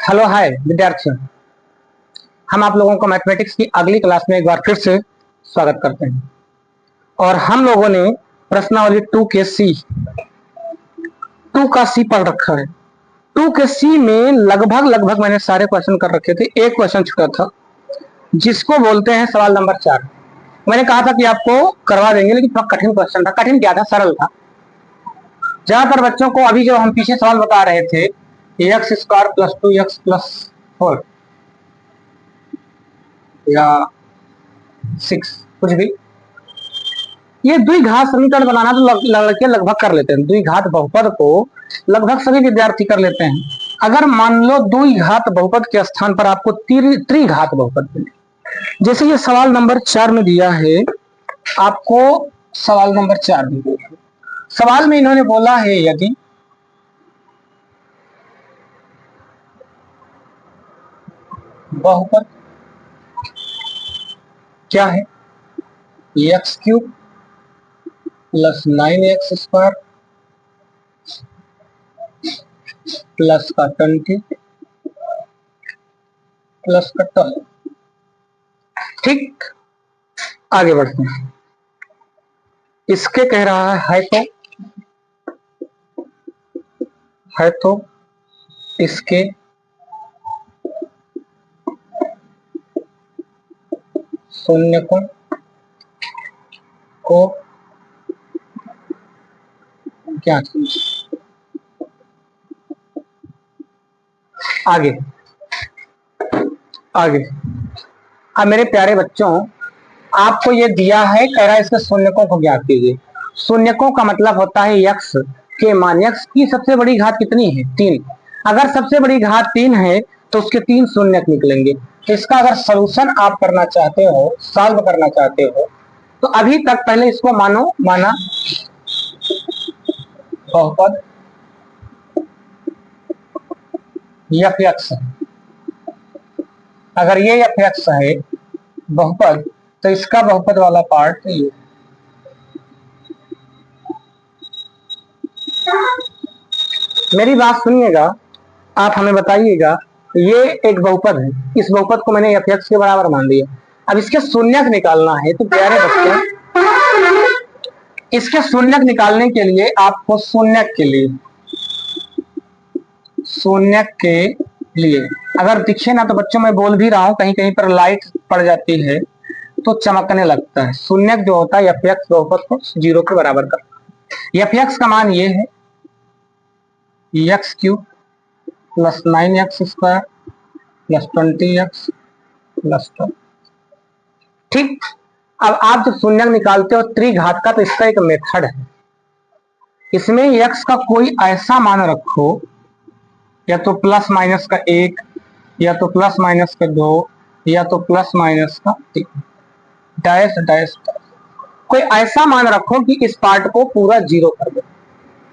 Hello hi विद्यार्थियों, हम आप लोगों को मैथमेटिक्स की अगली क्लास में एक बार फिर से स्वागत करते हैं। और हम लोगों ने प्रश्नावली 2 का सी पढ़ रखा है। 2 के सी में लगभग मैंने सारे क्वेश्चन कर रखे थे। एक क्वेश्चन छूटा था जिसको बोलते हैं सवाल नंबर 4। मैंने कहा था कि आपको करवा देंगे, लेकिन थोड़ा कठिन क्वेश्चन था। कठिन क्या था, सरल था। ज्यादातर बच्चों को अभी जो हम पीछे सवाल बता रहे थे, एक्स स्क्वायर प्लस 2x+4 या 6 कुछ भी, ये द्विघात समीकरण बनाना तो लड़के लगभग कर लेते हैं। द्विघात बहुपद को लगभग सभी विद्यार्थी कर लेते हैं। अगर मान लो द्विघात बहुपद के स्थान पर आपको त्रिघात बहुपद मिले, जैसे ये सवाल नंबर 4 में दिया है आपको। सवाल नंबर 4 में सवाल में इन्होंने बोला है यदि बहुपद क्या है, x³ प्लस 9x² प्लस का 20 प्लस का 12। ठीक, आगे बढ़ते हैं। इसके कह रहा है तो इसके शून्यकों को क्या आगे अब मेरे प्यारे बच्चों, आपको ये दिया है, कह रहा है इसके शून्यकों को ज्ञात कीजिए। शून्यकों का मतलब होता है यक्स के मान। यक्स की सबसे बड़ी घात कितनी है, 3। अगर सबसे बड़ी घात 3 है तो उसके 3 शून्यक निकलेंगे। तो इसका अगर सोल्यूशन आप करना चाहते हो, सॉल्व करना चाहते हो, तो अभी तक पहले इसको माना बहुपद f(x) है। अगर ये f(x) है बहुपद, तो इसका बहुपद वाला पार्ट ये। मेरी बात सुनिएगा, आप हमें बताइएगा, ये एक बहुपद है। इस बहुपद को मैंने f(x) के बराबर मान लिया। अब इसके शून्यक निकालना है। तो प्यारे बच्चों, इसके शून्यक निकालने के लिए आपको शून्यक के लिए अगर दिखे ना, तो बच्चों मैं बोल भी रहा हूं, कहीं कहीं पर लाइट पड़ जाती है तो चमकने लगता है। शून्यक जो होता है f(x) बहुपद को 0 के बराबर करता है। f(x) का मान ये है x³ plus 9x² plus 20x plus 12। ठीक, अब आप जब शून्यक निकालते हो त्रिघात का, तो इसका एक मेथड है। इसमें x का कोई ऐसा मान रखो, या तो प्लस माइनस का 1, या तो प्लस माइनस का 2, या तो प्लस माइनस का 3, डैश डैश। कोई ऐसा मान रखो कि इस पार्ट को पूरा 0 कर दो।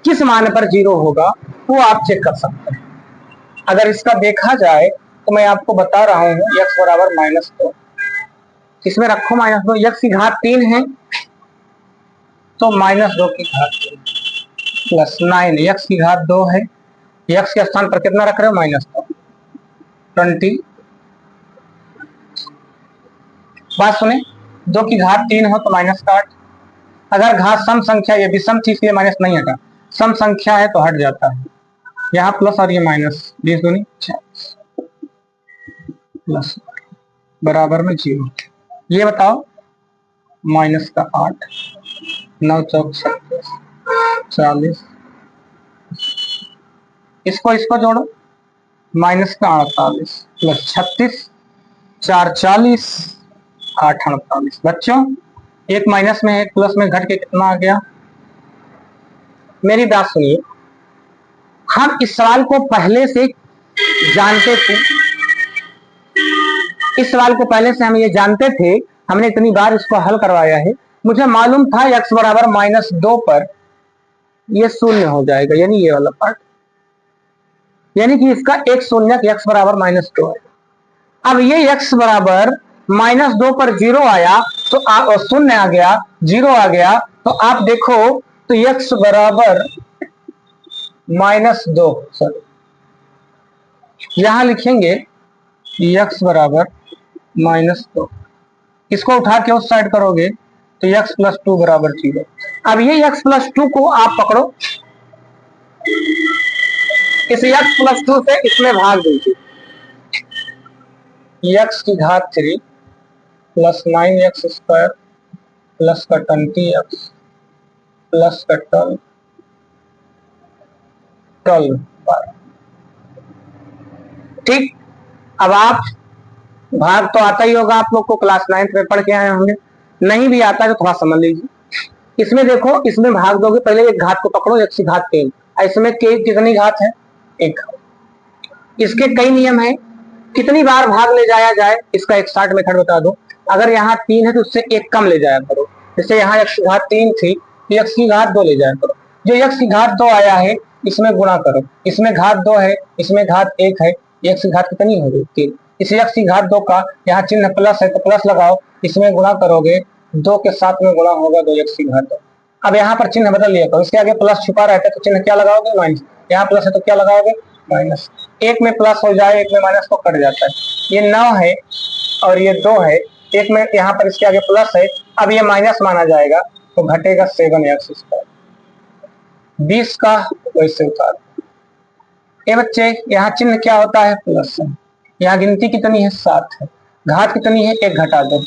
किस मान पर 0 होगा वो आप चेक कर सकते हैं। अगर इसका देखा जाए तो मैं आपको बता रहा हूं, x बराबर -2, इसमें रखो -2। x की घात 3 है तो -2 की घात 3 प्लस 9, x की घात 2 है, x के स्थान पर कितना रख रहे हो, -2, 20। बात सुने, 2 की घात 3 हो तो -8। अगर घात सम संख्या, ये विषम थी इसलिए माइनस नहीं हटा, सम संख्या है तो हट जाता है। यहाँ प्लस और ये माइनस, 20 दूनी 40 प्लस बराबर में 0। ये बताओ, माइनस का 8, 9 चौक 36, 40, इसको जोड़ो, माइनस का 48 प्लस 36, 4 40, 8 48। बच्चों, एक माइनस में एक प्लस में घट के कितना आ गया। मेरी बात सुनिए, हम इस सवाल को पहले से जानते थे, इस सवाल को पहले से हम ये जानते थे, हमने इतनी बार इसको हल करवाया है। मुझे मालूम था x बराबर -2 पर ये शून्य हो जाएगा, यानी ये वाला पार्ट, यानी कि इसका एक शून्यक x बराबर -2 है। अब ये x बराबर -2 पर 0 आया तो शून्य आ गया, 0 आ गया, तो आप देखो तो x बराबर -2, सॉरी यहां लिखेंगे x बराबर -2, इसको उठा के उस साइड करोगे तो x प्लस 2 बराबर 0। अब ये x प्लस 2 को आप पकड़ो, इस x प्लस 2 से इसमें भाग दीजिए, x की घात 3 प्लस 9x स्क्वायर प्लस का 20x प्लस का 12। ठीक, अब आप भाग तो आता ही होगा, आप लोग को क्लास 9th में पढ़ के आए होंगे, नहीं भी आता है तो थोड़ा समझ लीजिए। इसमें देखो, इसमें भाग दोगे, पहले एक घात को पकड़ो, x की घात 3, इसमें कितनी घात है? 1। इसके कई नियम है, कितनी बार भाग ले जाया जाए इसका एक शॉर्ट मेथड बता दो। अगर यहाँ 3 है तो उससे एक कम ले जाया करो, जैसे यहाँ x की घात 3 थी तो x की घात 2 ले जाया करो। जो x की घात 2 आया है इसमें गुणा करो, इसमें घात 2 है, इसमें घात 1 है, x की घात कितनी हो गई? 3। इस x की घात 2 का यहाँ चिन्ह प्लस है तो प्लस लगाओ, इसमें गुणा करोगे 2 के साथ में गुणा होगा 2x की घात 2। अब यहाँ पर चिन्ह बदल लिया करो, इसके आगे प्लस छुपा रहता है तो चिन्ह क्या लगाओगे? माइनस। यहाँ प्लस है तो क्या लगाओगे? माइनस। एक में प्लस हो जाए, एक में माइनस तो कट जाता है। ये 9 है और ये 2 है, एक में यहाँ पर इसके आगे प्लस है, अब ये माइनस माना जाएगा तो घटेगा 7x स्क्वायर। 20 का वैसे उतार। ये बच्चे यहाँ चिन्ह क्या होता है? प्लस है। यहाँ गिनती कितनी है? 7 है। घात कितनी है? 1 घटा दो,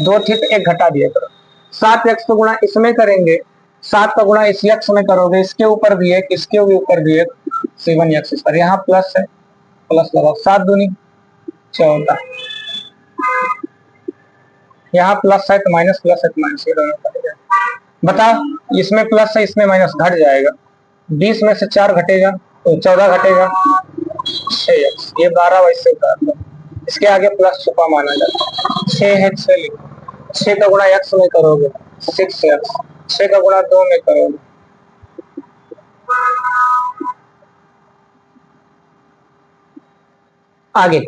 2 थी तो 1 घटा दिया करो। 7x को गुणा इसमें करेंगे, 7 का गुणा इस x में करोगे, इसके ऊपर भी एक, इसके भी ऊपर भी एक, 7x स्क्वायर। यहाँ प्लस है, प्लस लगाओ, 7 दूनी 14। यहाँ प्लस है तो माइनस, प्लस है तो माइनस, ये दोनों कट जाएगा। बताओ, इसमें प्लस है इसमें माइनस, घट जाएगा। 20 में से 4 घटेगा तो 14 घटेगा 6x। ये 12 वैसे उतार दो, इसके आगे प्लस छुपा माना जाता है। 6 है, 6 लिखो, 6 का गुणा x में करोगे 6x, 6 का गुणा 2 में करोगे आगे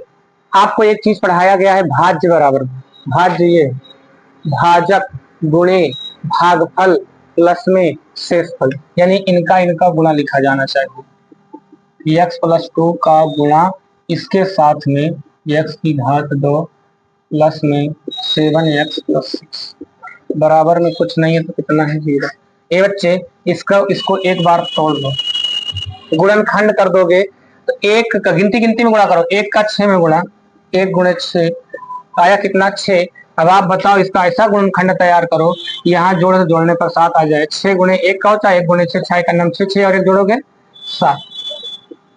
आपको एक चीज पढ़ाया गया है, भाज्य बराबर। भाज्य ये भाजक गुणे भागफल प्लस में शेषफल, यानी इनका गुणा लिखा जाना चाहिए। x प्लस 2 का गुणा इसके साथ में x की घात 2 प्लस में 7x प्लस 6 बराबर में कुछ नहीं है तो कितना है? 0। ये बच्चे इसको एक बार तोड़ दो, गुणनखंड कर दोगे तो एक का गिनती में गुणा करो, 1 का 6 में गुणा, 1 गुणे 6 आया कितना? 6। अब आप बताओ इसका ऐसा गुणनखंड तैयार करो, यहाँ जोड़ने पर 7 आ जाए। 6 गुणे 1 का होता है 1 गुणे 6, 6 का नाम 6, 6 और 1 जोड़ोगे 7।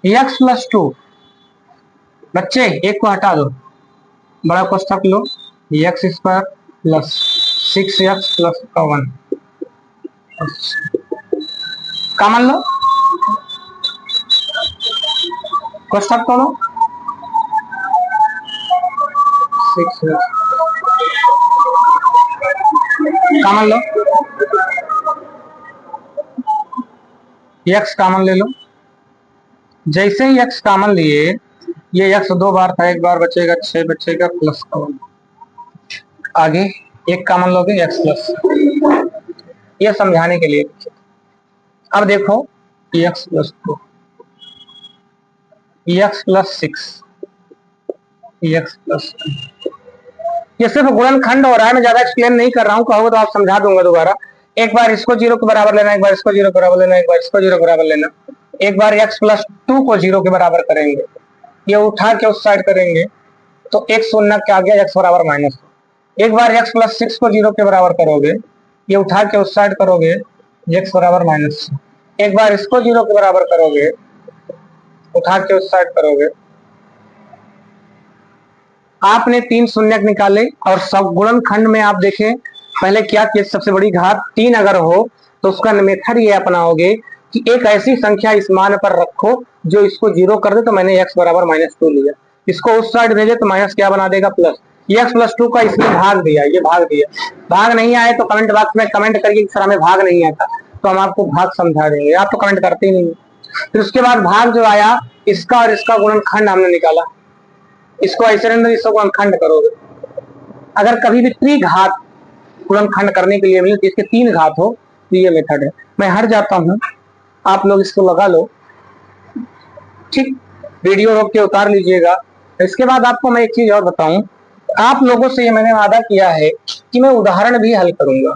x प्लस 2 बच्चे 1 को हटा दो, बड़ा कोष्ठक लो, x square plus 6x plus 1 common लो, कोष्ठक तोड़ो, 6 कॉमन लो, x कॉमन ले लो। जैसे ही x कॉमन लिए, ये x 2 बार था, 1 बार बचेगा, 6 बचेगा प्लस का 1। आगे 1 कॉमन लोगे, x प्लस, ये समझाने के लिए। अब देखो x plus 2, x plus 6, x plus, ये सिर्फ गुणनखंड हो रहा है, मैं ज्यादा एक्सप्लेन नहीं कर रहा हूँ, कहोगे तो आप समझा दूंगा दोबारा। एक बार इसको 0 के बराबर लेना, एक बार इसको 0 के बराबर लेना, एक बार इसको 0 के बराबर लेना। एक बार x प्लस 2 को 0 के बराबर करेंगे, ये उठा के उस साइड करेंगे तो x शून्य क्या आ गया? x बराबर -2। एक बार x प्लस 6 को 0 के बराबर करोगे, ये उठा के उस साइड करोगे, x बराबर -6। एक बार इसको 0 के बराबर करोगे, उठा के उस साइड करोगे, आपने 3 शून्य निकाले और सब गुणनखंड में आप देखें पहले क्या किया, सबसे बड़ी घात 3 अगर हो तो उसका मेथड ये अपनाओगे कि एक ऐसी संख्या इस मान पर रखो जो इसको 0 कर दे, तो मैंने x बराबर -2 लिया, इसको उस साइड भेजे तो माइनस क्या बना देगा? प्लस। x प्लस 2 का इसमें भाग दिया, ये भाग दिया। भाग नहीं आए तो कमेंट बॉक्स में कमेंट करिए सर हमें भाग नहीं आता, तो हम आपको भाग समझा देंगे, आप तो कमेंट करते ही नहीं। फिर उसके बाद भाग जो आया, इसका और इसका गुणनखंड हमने निकाला, इसको ऐसे रहने, इसको गुणनखंड करोगे। अगर कभी भी त्रिघात गुणनखंड करने के लिए मिले इसके 3 घात हो तो ये मेथड है। मैं हट जाता हूं, आप लोग इसको लगा लो, ठीक। वीडियो रोक के उतार लीजिएगा। इसके बाद आपको मैं एक चीज और बताऊं, आप लोगों से मैंने वादा किया है कि मैं उदाहरण भी हल करूंगा।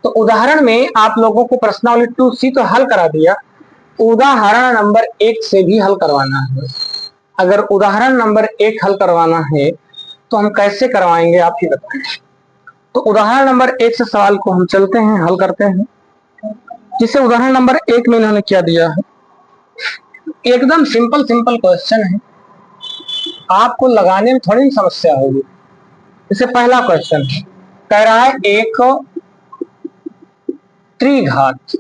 तो उदाहरण में आप लोगों को प्रश्नावली 2C तो हल करा दिया, उदाहरण नंबर 1 से भी हल करवाना है। अगर उदाहरण नंबर 1 हल करवाना है तो हम कैसे करवाएंगे आप ही बताएं। तो उदाहरण नंबर 1 से सवाल को हम चलते हैं, हल करते हैं। जिसे उदाहरण नंबर 1 में इन्होंने क्या दिया है, एकदम सिंपल सिंपल क्वेश्चन है, आपको लगाने में थोड़ी समस्या होगी। जैसे पहला क्वेश्चन कह रहा है एक त्रिघात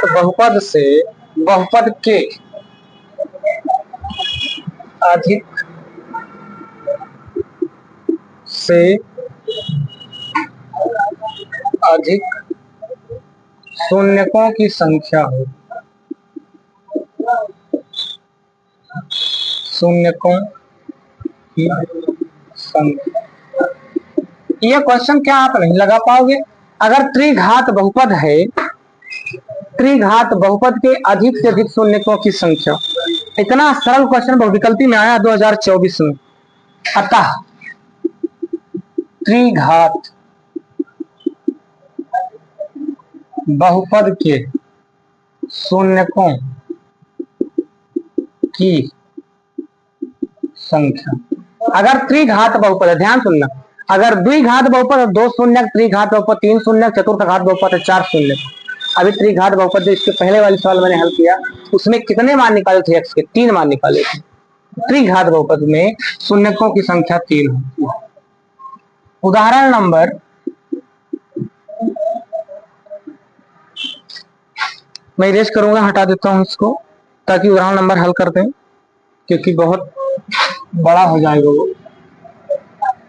बहुपद से बहुपद के अधिक से अधिक शून्यकों की संख्या हो, शून्यकों की संख्या। यह क्वेश्चन क्या आप नहीं लगा पाओगे? अगर त्रिघात बहुपद है, त्रिघात बहुपद के अधिक से अधिक शून्यकों की संख्या, इतना सरल क्वेश्चन बहुविकल्पी में आया 2024 में। अतः त्रिघात बहुपद के शून्यकों की संख्या, अगर त्रिघात बहुपद है, ध्यान सुनना, अगर द्विघात बहुपद है 2 शून्य, त्रिघात बहुपद 3 शून्य, चतुर्थ घात बहुपद है 4 शून्य। अभी त्रिघात बहुपद इसके पहले वाले सवाल मैंने हल किया, उसमें कितने मान निकाले थे एक्स के? 3 मान निकाले थे। त्रिघात बहुपद में शून्यकों की संख्या 3 होती है। उदाहरण नंबर मैं इरेज करूंगा, हटा देता हूं इसको ताकि उदाहरण नंबर हल कर दें, क्योंकि बहुत बड़ा हो जाएगा वो।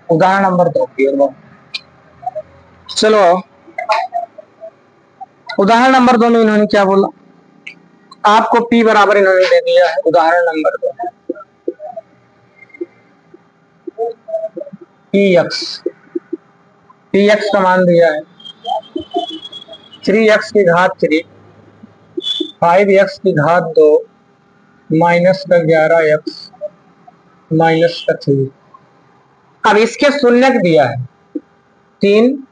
उदाहरण नंबर 2 चलो, उदाहरण नंबर 2 में इन्होंने क्या बोला, आपको P बराबर इन्होंने दे दिया है। उदाहरण नंबर 2 px का मान दिया है 3x की घात 3, 5x की घात 2, माइनस का 11x, माइनस का 3। अब इसके शून्यक दिया है 3,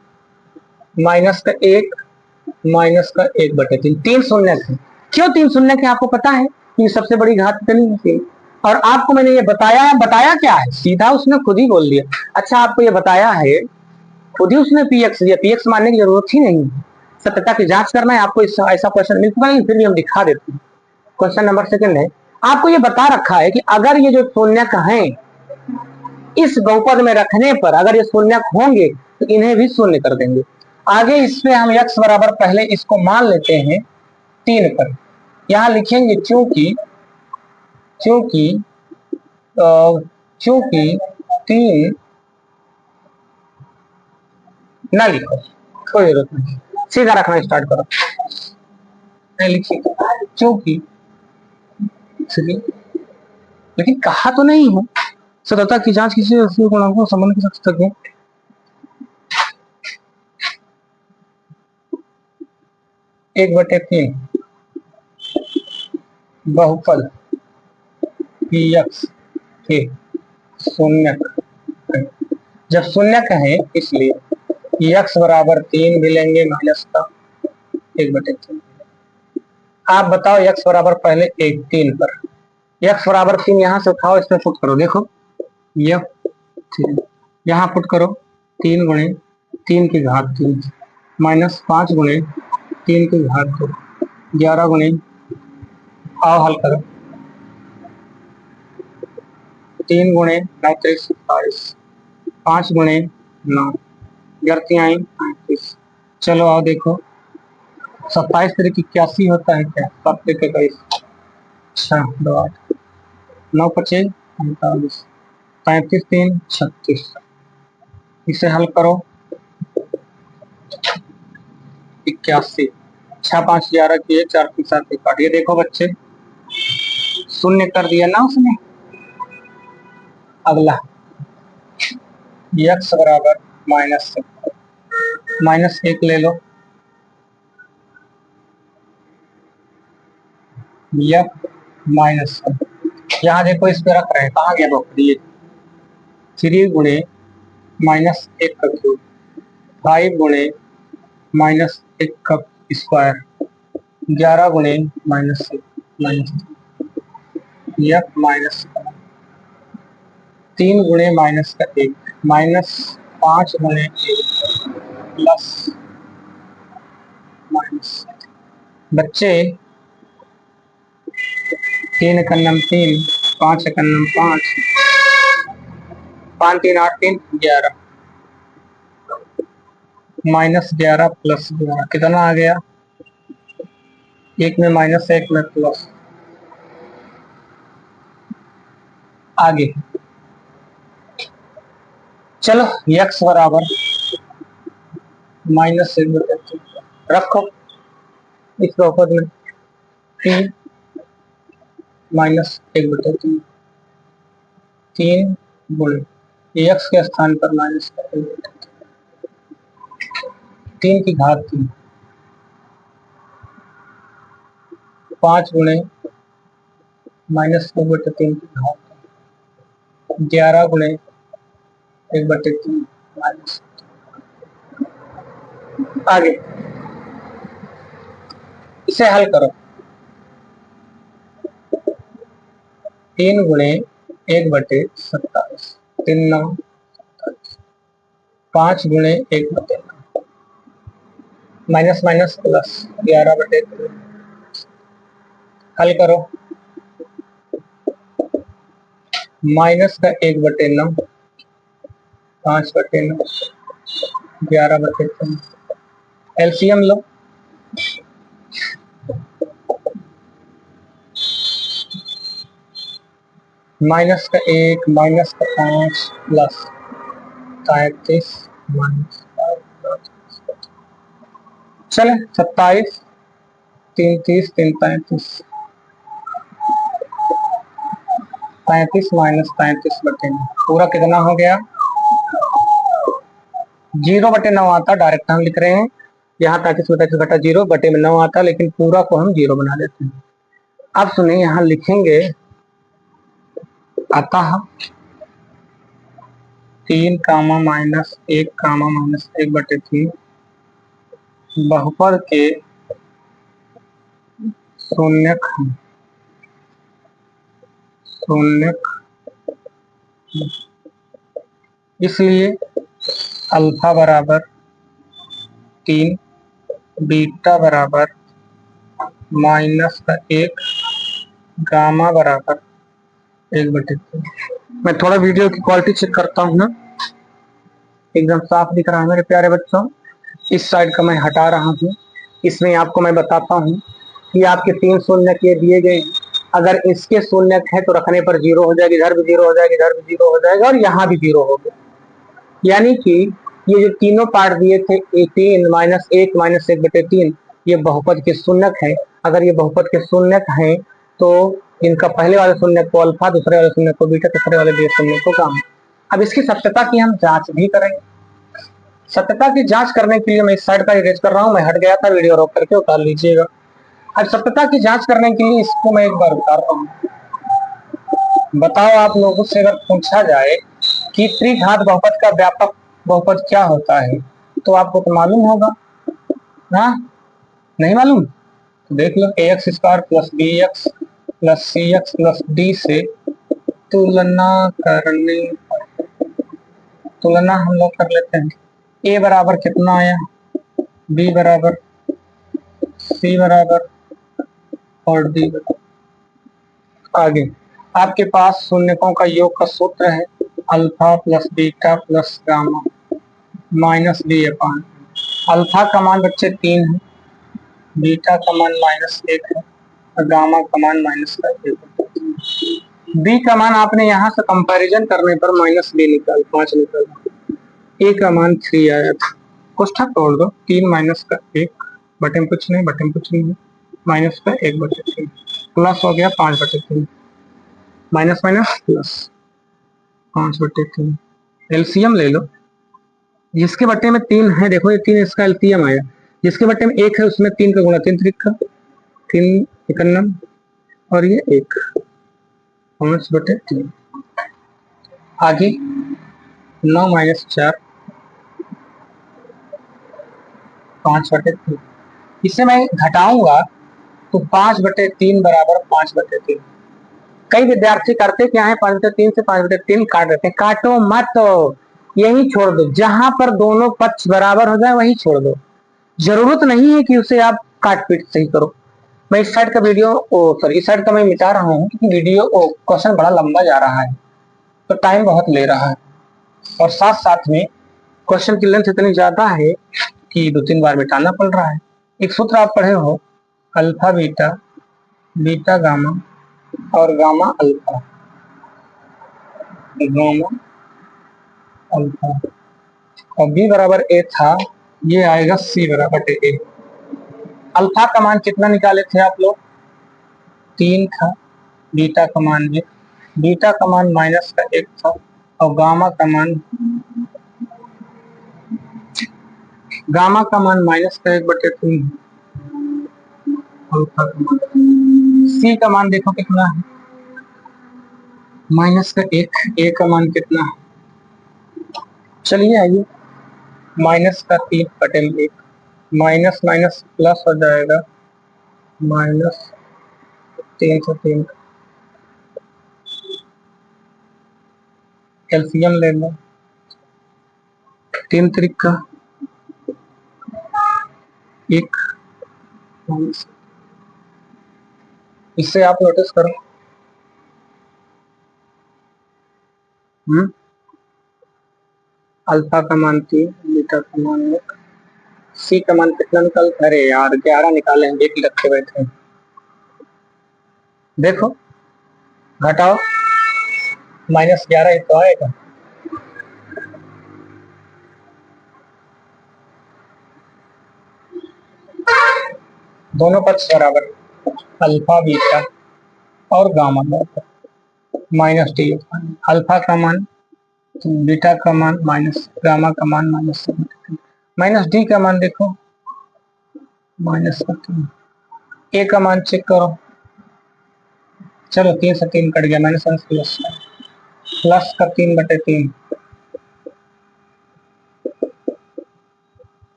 माइनस का 1, माइनस का 1/3। 3 शून्यक है। क्यों 3 शून्यक है आपको पता है? कि सबसे बड़ी घात कितनी है? और आपको मैंने ये बताया है, बताया क्या है? सीधा उसने खुद ही बोल दिया। अच्छा, आपको ये बताया है, खुद ही उसने px दिया, px मानने की जरूरत ही नहीं है। सत्यता की जांच करना है आपको, ऐसा क्वेश्चन मिल चुका नहीं, फिर भी हम दिखा देते हैं। क्वेश्चन नंबर 2 है, आपको ये बता रखा है कि अगर ये जो शून्यक हैं इस बहुपद में रखने पर अगर ये शून्यक होंगे तो इन्हें भी शून्य कर देंगे। आगे इसमें हम x बराबर पहले इसको मान लेते हैं 3 पर। यहां लिखेंगे चूंकि 3 ना लिखो, कोई जरूरत नहीं, सीधा रखना स्टार्ट करो। लिखिए चूंकि 3, लेकिन कहा तो नहीं है सत्यता की जांच किसी गुणांकों संबंध के साथ है। एक बटे 3 बहुपद px के शून्यक, जब शून्यक है इसलिए x बराबर 3 भी लेंगे माइनस का 1/3। आप बताओ x बराबर पहले 1 3 पर, x बराबर 3 यहां से उठाओ, इसमें पुट करो, देखो यह 3 यहां पुट करो, 3 गुणे 3 की घात 3 माइनस 5 गुणे 3 की घात 2, 11 गुणे, आओ हल करो, 3 गुणे 35, 5 गुणे 9, 11 35। चलो आओ देखो, 27 तरीके 81 होता है क्या? 7 तरीके 21, अच्छा 2 8, 9 5 45, 35 3 36। इसे हल करो, 81, 6 5 11 किए, 4 3 7 काटिए। देखो बच्चे, शून्य कर दिया ना उसने। अगला x बराबर -1 ले लो, एफ माइनस, यहाँ देखो इस पे रख रहे हैं, कहाँ गया बहुपदी, 3 × -1 का क्यूब, 5 × -1 का square, 11 × -6 F minus 3 × -1 -5 × 1 plus minus, बच्चे 3 × 3 5 × 5 5 3 8 3 11 -11 प्लस 11 कितना आ गया, एक में माइनस है, एक में प्लस। आगे चलो x बराबर -1/3 रखो इस बहुपद में, 3 -1/3 3 गुणे x के स्थान पर -3 की घात 3, 5 × -1/3 की घात 11 × 1/3 माइनस। आगे इसे हल करो, 3 × 1/27 3 9 5 × 1/9 माइनस माइनस प्लस 11/3 हल करो, माइनस का 1/9 5/9 11/3 एलसीएम लो, माइनस का 1 माइनस का 5 प्लस 33 माइनस, चले 27 3 30 3 35 35 माइनस 35/9 पूरा कितना हो गया, 0/9 आता, डायरेक्ट हम लिख रहे हैं, यहाँ 35 घटा 0/9 आता, लेकिन पूरा को हम 0 बना देते हैं। अब सुनिए, यहाँ लिखेंगे अतः 3 -1 -1/3 बहुपद के शून्यक इसलिए अल्फा बराबर 3 बीटा बराबर -1 गामा बराबर 1/3। मैं थोड़ा वीडियो की क्वालिटी चेक करता हूँ ना, एकदम साफ दिख रहा है मेरे प्यारे बच्चों। इस साइड का मैं हटा रहा हूँ, इसमें आपको मैं बताता हूँ कि आपके 3 शून्यक ये दिए गए हैं, अगर इसके शून्यक है तो रखने पर 0 हो जाएगी, इधर भी 0 हो जाएगी, इधर भी 0 हो जाएगा और यहाँ भी 0 हो गया। यानी कि ये जो तीनों पार्ट दिए थे 3 -1 -1/3 ये बहुपद के शून्यक है। अगर ये बहुपद के शून्यक हैं तो इनका पहले वाले शून्यक को अल्फा, दूसरे वाले शून्यक को बीटा, तीसरे वाले शून्यक को गामा। अब इसकी सत्यता की हम जांच भी करेंगे। सत्यता की जांच करने के लिए मैं इस साइड का इरेज कर रहा हूँ, मैं हट गया था, वीडियो रोक करके उतार लीजिएगा। अब सत्यता की जांच करने के लिए इसको मैं एक बार उतार रहा हूँ। बताओ आप लोगों से अगर पूछा जाए कि त्रिघात बहुपद का व्यापक बहुपद क्या होता है तो आपको तो मालूम होगा ना, नहीं मालूम तो देख लो, ax² + bx + cx + d से तुलना हम लोग कर लेते हैं। a बराबर कितना आया, b बराबर, c बराबर और d बराबर। आगे आपके पास शून्यकों का योग का सूत्र है alpha plus beta plus gamma minus b/। Alpha का मान बच्चे 3 है, बीटा का मान -1 है और गामा का मान -1। बी का मान आपने यहाँ से कंपैरिजन करने पर -5 निकल, ए का मान 3 आया था, कुछ था तोड़ दो, 3 - 1 बटे में कुछ नहीं, माइनस का 1/3 प्लस हो गया 5/3 माइनस माइनस प्लस 5/3। एलसीएम ले लो, जिसके बट्टे में 3 है, देखो ये 3 इसका एलसीएम आया, जिसके बट्टे में 1 है उसमें 3 का गुणा 3 त्रिक का 3 51 और ये 1, 5/3। आगे 9 - 4, 5/3। इसे मैं घटाऊंगा तो 5/3 बराबर 5/3। कई विद्यार्थी करते क्या है, 5/3 से 5/3 काट देते हैं। काटो मत, यही छोड़ दो। जहां पर दोनों पक्ष बराबर हो जाए वही छोड़ दो। जरूरत नहीं है कि उसे आप काट पीट सही करो। मैं इस साइड का वीडियो सॉरी इस साइड का मैं मिटा रहा हूँ क्योंकि वीडियो क्वेश्चन बड़ा लंबा जा रहा है, तो टाइम बहुत ले रहा है, और साथ साथ में क्वेश्चन की लेंथ इतनी ज्यादा है कि 2-3 बार मिटाना पड़ रहा है। एक सूत्र आप पढ़े हो, अल्फा बीटा, बीटा गामा और गामा अल्फा, गामा अल्फा। और बी बराबर ए था, ये आएगा सी बराबर ए। अल्फा का मान कितना निकाले थे आप लोग? 3 था। बीटा का मान भी, बीटा का मान -1 था। और गामा का मान -1/3 है। अल्फा का मान, सी का मान देखो कितना है, -1। ए का मान कितना है? चलिए आइए, -3/1, माइनस माइनस प्लस हो जाएगा, -3 से 3 एलसीएम ले लो, 3 त्रिक का 1। इससे आप नोटिस करो, अल्फा का मान 3, बीटा का मान 1, सी का मान कितना निकाल, अरे यार 11 निकाले हैं, 1 रखे बैठे हैं। देखो घटाओ, -11 ही तो आएगा। दोनों पक्ष बराबर, अल्फा बीटा और गामा -d। अल्फा का मान, बीटा का मान माइनस, गामा का मान -d का मान देखो -3। ए का मान चेक करो, चलो 3 से 3 कट गया, -1 प्लस का 3/3।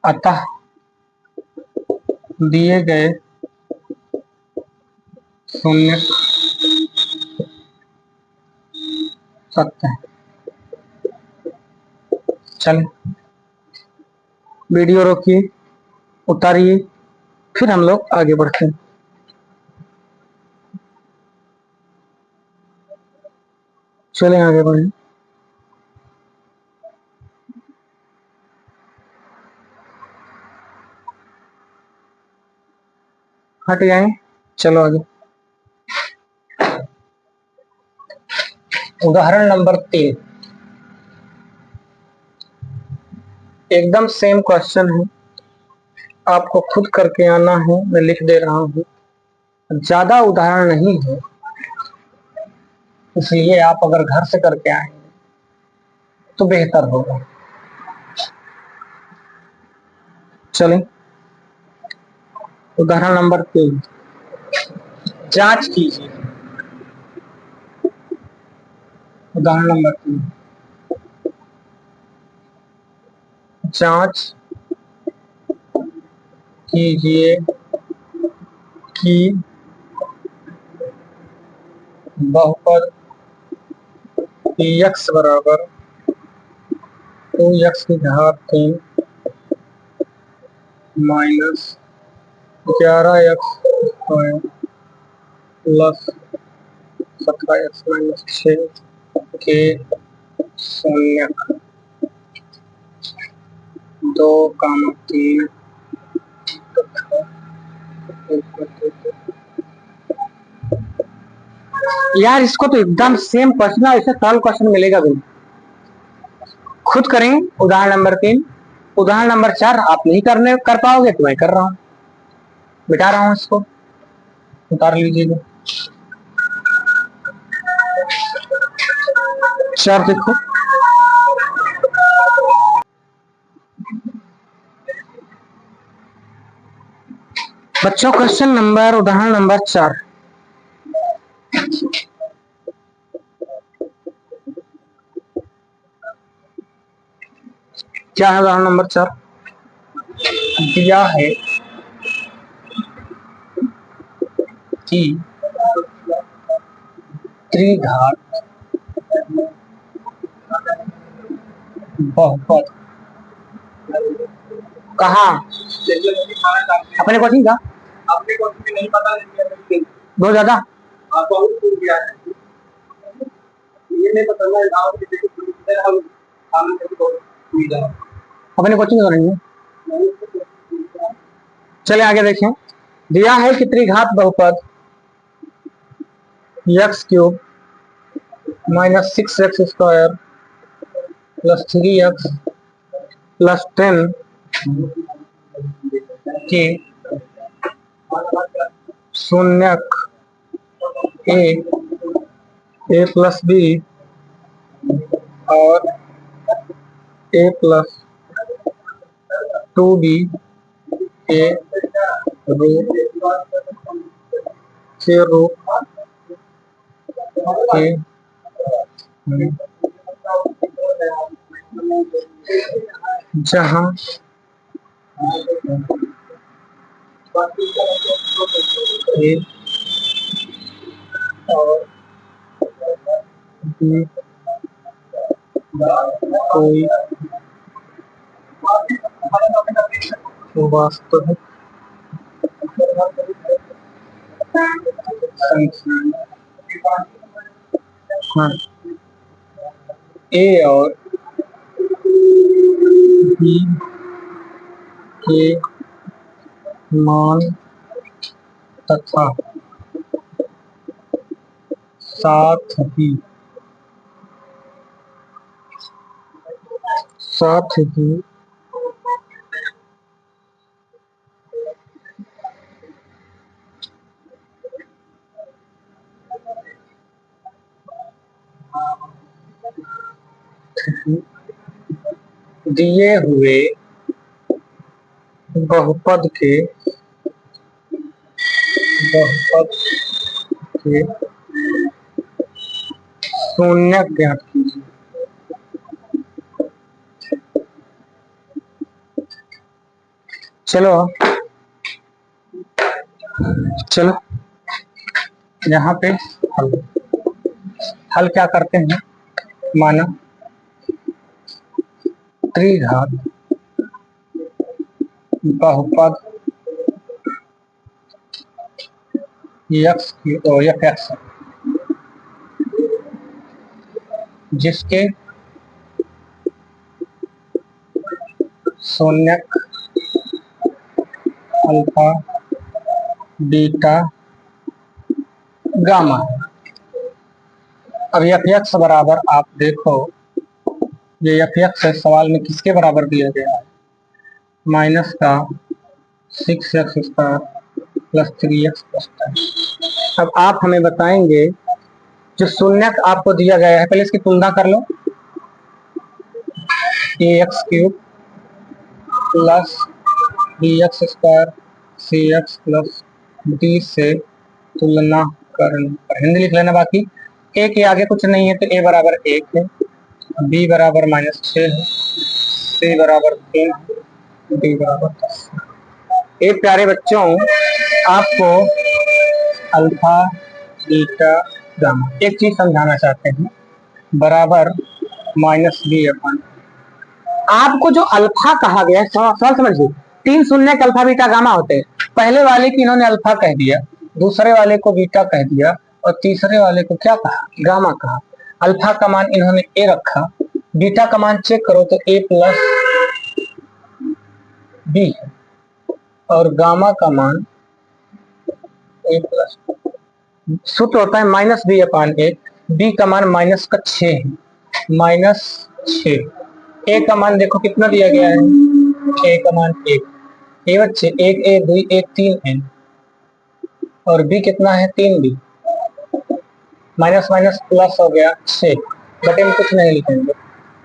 अतः दिए गए शून्य सत्य है। चल वीडियो रोकिए, उतारिए, फिर हम लोग आगे बढ़ते हैं। चले आगे बढ़े। हट जाए, चलो आगे। उदाहरण नंबर 3, एकदम सेम क्वेश्चन है, आपको खुद करके आना है, मैं लिख दे रहा हूँ। ज्यादा उदाहरण नहीं है, इसलिए आप अगर घर से करके आएंगे तो बेहतर होगा। चलें, उदाहरण नंबर 3, जांच कीजिए। उदाहरण नंबर 3, जांच कीजिए कि बहुपद x बराबर 2x की घात 3 minus 11x square plus 17x minus 6 के शून्यक 2, 3 यार इसको तो एकदम सेम क्वेश्चन है, ऐसे सरल क्वेश्चन मिलेगा भी। खुद करें उदाहरण नंबर 3। उदाहरण नंबर 4 आप नहीं कर पाओगे तो मैं कर रहा हूं, मिटा रहा हूं, इसको उतार लीजिएगा। 4 देखो, बच्चों क्वेश्चन नंबर, उदाहरण नंबर 4, क्या है उदाहरण नंबर 4? दिया है कि त्रिघात बहुपद कहाँ अपने कोचिंग का नहीं पता बहुत ज्यादा ये नहीं पता अपने कोचिंग करेंगे। चले आगे देखें। दिया है कि त्रिघात बहुपद x cube minus 6x² plus 3x plus 10 के शून्यक ए प्लस बी और ए प्लस 2b के रूप के जहाँ ए और बी कोई वास्तविक संख्या हाँ ए और बी के मान तथा साथ ही दिए हुए बहुपद के शून्य ज्ञात कीजिए। चलो यहाँ पे हल क्या करते हैं। माना त्रिघात बहुपद एक्स और एक्स जिसके शून्यक अल्फा बीटा गामा। अब एफ एक्स बराबर आप देखो ये एफ एक्स है सवाल में किसके बराबर दिया गया है माइनस का 6x² प्लस 3x प्लस 10। अब आप हमें बताएंगे जो शून्यक आपको दिया गया है पहले इसकी तुलना कर लो। ax³ plus bx² cx plus d से तुलना करने पर हिंदी लिख लेना। बाकी a के आगे कुछ नहीं है तो a बराबर 1 है, b बराबर -6 है, c बराबर 3 है, d बराबर 10। एक प्यारे बच्चों आपको अल्फा बीटा गामा एक चीज समझाना चाहते हैं बराबर -b/। आपको जो अल्फा कहा गया है सवाल समझिए 3 शून्य के अल्फा बीटा गामा होते हैं। पहले वाले की इन्होंने अल्फा कह दिया, दूसरे वाले को बीटा कह दिया और तीसरे वाले को क्या कहा गामा कहा। अल्फा का मान इन्होंने ए रखा, बीटा का मान चेक करो तो ए प्लस बी है और गामा का मान ए प्लस सूत्र होता है -b/8। बी का मान -6 है, -6। ए का मान देखो कितना दिया गया है, ए का मान 1। ए बच्चे 1 a 2 1 3 n और बी कितना है 3b। माइनस माइनस प्लस हो गया 6, बटे में कुछ नहीं लिखेंगे।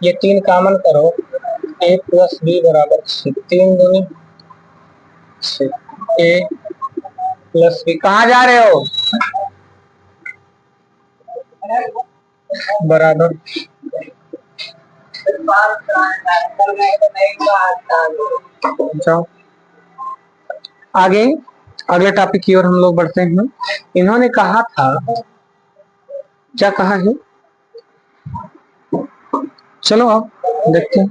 ये 3 कॉमन करो a प्लस बी बराबर 6, 3 दूनी 6 a प्लस बी। कहाँ जा रहे हो बराबर जाओ आगे, अगले टॉपिक की ओर हम लोग बढ़ते हैं। इन्होंने कहा था, क्या कहा है, चलो आप देखते हैं।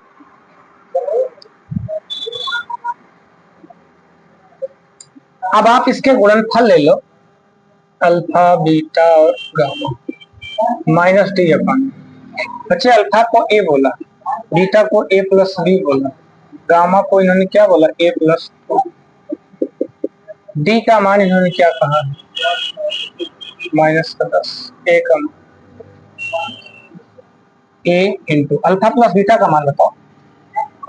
अब आप इसके गुणनफल ले लो, अल्फा बीटा और गामा माइनस डी अपन। बच्चे अल्फा को ए बोला, बीटा को ए प्लस बी बोला, गामा को इन्होंने क्या बोला, ए प्लस। डी का मान इन्होंने क्या कहा, -10। ए का ए इंटू अल्फा प्लस बीटा का मान बताओ।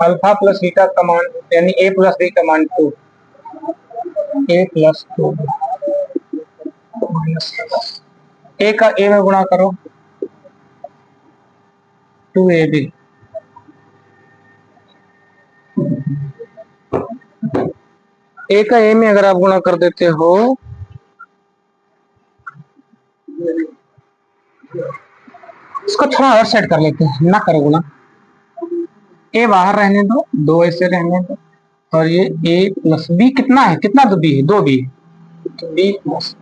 अल्फा प्लस बीटा का मान यानी ए प्लस बी का मान 2, ए प्लस 2 -10। ए का ए में गुणा करो, 2ab। ए का ए में अगर आप गुणा कर देते हो, इसको थोड़ा और सेट कर लेते हैं, ना करो गुणा, ए बाहर रहने दो, 2 ऐसे रहने दो, और ये ए प्लस बी कितना है, कितना तो बी है, 2b, तो बी प्लस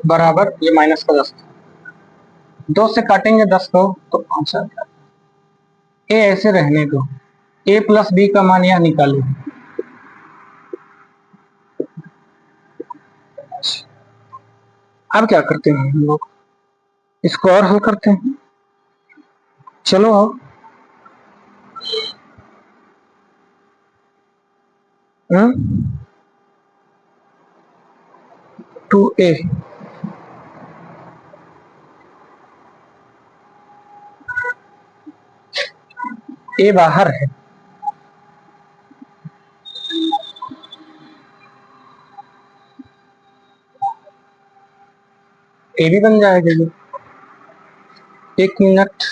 बराबर ये -10। 2 से काटेंगे 10 को तो 5 आ गया। ए ऐसे रहने दो, ए प्लस बी का मान यह निकालो। अब क्या करते हैं हम लोग, इसको और हल करते हैं। चलो अब 2a ए बाहर है, ए भी बन जाएगा ये। 1 मिनट,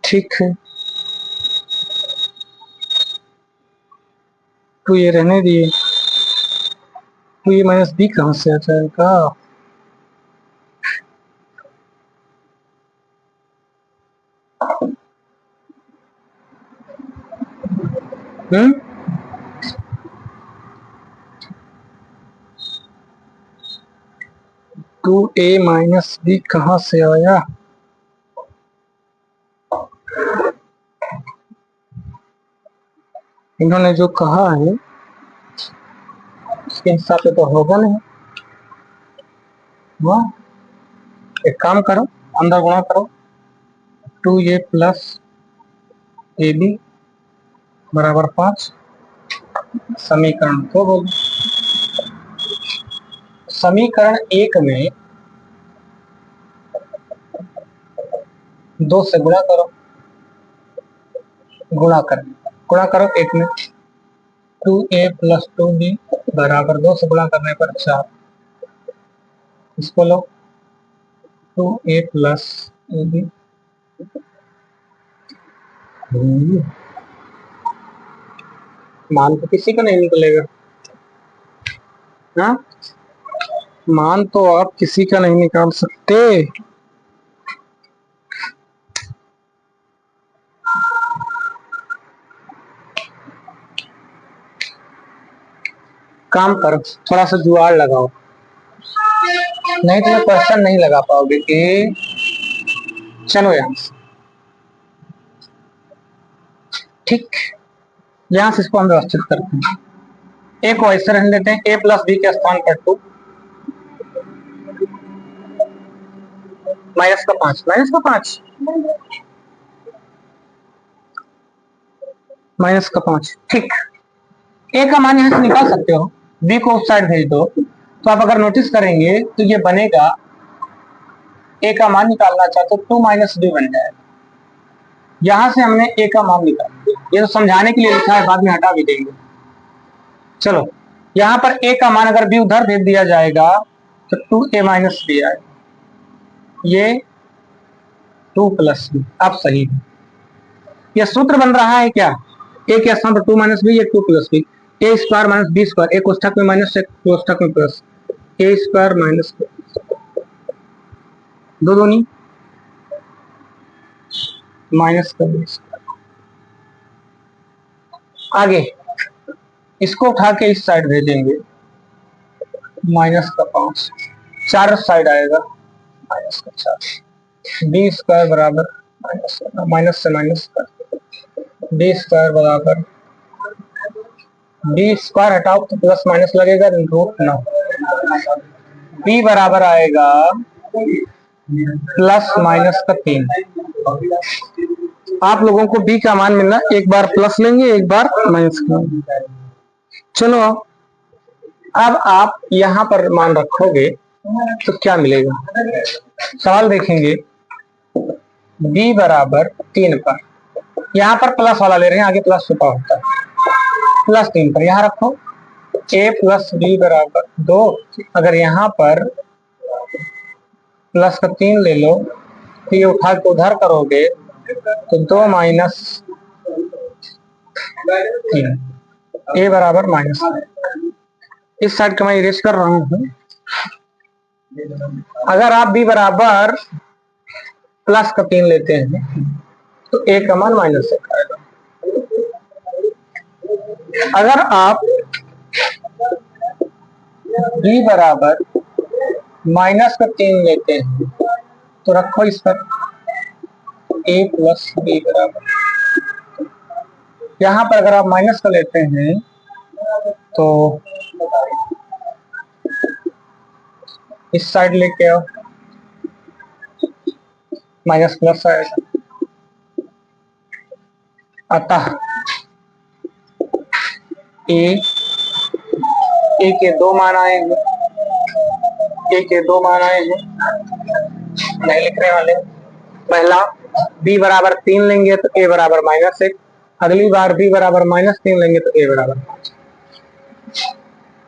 ठीक है, तो ये रहने दिए, तो ये माइनस बी कहां से आ जाएगा, हम्म, टू ए माइनस बी कहां से आया, इन्होंने जो कहा है उसके हिसाब से तो होगा नहीं। वाह, एक काम करो, अंदर गुणा करो, 2a प्लस ए बी बराबर 5, समीकरण को बोलो। समीकरण 1 में 2 से गुणा करो, गुणा करो 1 में, 2a प्लस 2b बराबर 2 से गुणा करने पर 4, इसको लो 2a प्लस ए बी, मान तो किसी का नहीं निकलेगा, हाँ, मान तो आप किसी का नहीं निकाल सकते। काम करो, थोड़ा सा जुगाड़ लगाओ, नहीं तो क्वेश्चन नहीं लगा पाओगे। चलो यहां से, ठीक, यहां से इसको हम व्यवस्थित करते हैं। ए को ऐसे रहने देते हैं, ए प्लस बी के स्थान पर 2, -5 -5, ठीक। ए का मान यहां से निकाल सकते हो, बी को उस साइड भेज दो, तो आप अगर नोटिस करेंगे तो ये बनेगा, ए का मान निकालना चाहते तो 2 माइनस बी बन जाएगा। यहां से हमने ए का मान निकाल दिया, ये तो समझाने के लिए लिखा है, बाद में हटा भी देंगे। चलो यहां पर ए का मान अगर बी उधर भेज दिया जाएगा तो 2a माइनस बी आएगा, ये 2 प्लस बी। अब सही है, ये सूत्र बन रहा है क्या, ए के स्थान पर 2 माइनस बी, ये 2 प्लस बी, ए स्क्वायर माइनस बी स्क्वायर, एक कोष्ठक में माइनस, एक कोष्ठक में प्लस, ए स्क्वायर माइनस दो दूनी माइनस का बेस। आगे इसको उठा के इस साइड भेजेंगे, माइनस का 5, 4 साइड आएगा माइनस का 4, बी स्क्वायर बराबर माइनस से माइनस का बी स्क्वायर बराबर, बी स्क्वायर हटाओ तो प्लस माइनस लगेगा, √9। बी बराबर आएगा प्लस माइनस का 3। आप लोगों को बी का मान मिलना, एक बार प्लस लेंगे एक बार माइनस लेंगे। चलो अब आप यहां पर मान रखोगे तो क्या मिलेगा, सवाल देखेंगे। b बराबर 3 पर, यहाँ पर प्लस वाला ले रहे हैं, आगे प्लस छुपा होता है, प्लस 3 पर यहाँ रखो, a प्लस बी बराबर 2। अगर यहाँ पर प्लस का 3 ले लो तो ये उठा के उधर करोगे तो 2 माइनस 3, a बराबर माइनस। इस साइड का मैं इरेज कर रहा हूं। अगर आप b बराबर प्लस का 3 लेते हैं तो a का मान माइनस 1 आएगा। अगर आप b बराबर माइनस का 3 लेते हैं तो रखो इस पर a प्लस बी बराबर, यहाँ पर अगर आप माइनस का लेते हैं तो इस साइड लेके आओ, माइनस प्लस आएगा। अतः ए के 2 मान आएंगे, ए के 2 मान आए हैं, नहीं लिखने वाले। पहला b बराबर 3 लेंगे तो a बराबर -1, अगली बार b बराबर -3 लेंगे तो a बराबर 5।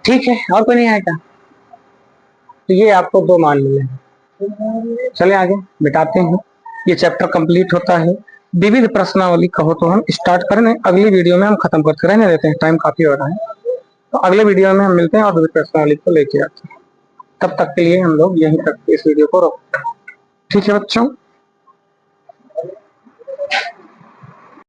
ठीक है, और कोई नहीं आएगा। तो ये आपको 2 मान मिले। चले आगे बिठाते हैं, ये चैप्टर कंप्लीट होता है। विविध प्रश्नावली कहो तो हम स्टार्ट करें, अगली वीडियो में हम खत्म करते रहने देते हैं, टाइम काफी हो रहा है। तो अगले वीडियो में हम मिलते हैं और विविध प्रश्नावली को लेके आते हैं। तब तक के लिए हम लोग यहीं तक इस वीडियो को रोकते हैं। ठीक है बच्चों।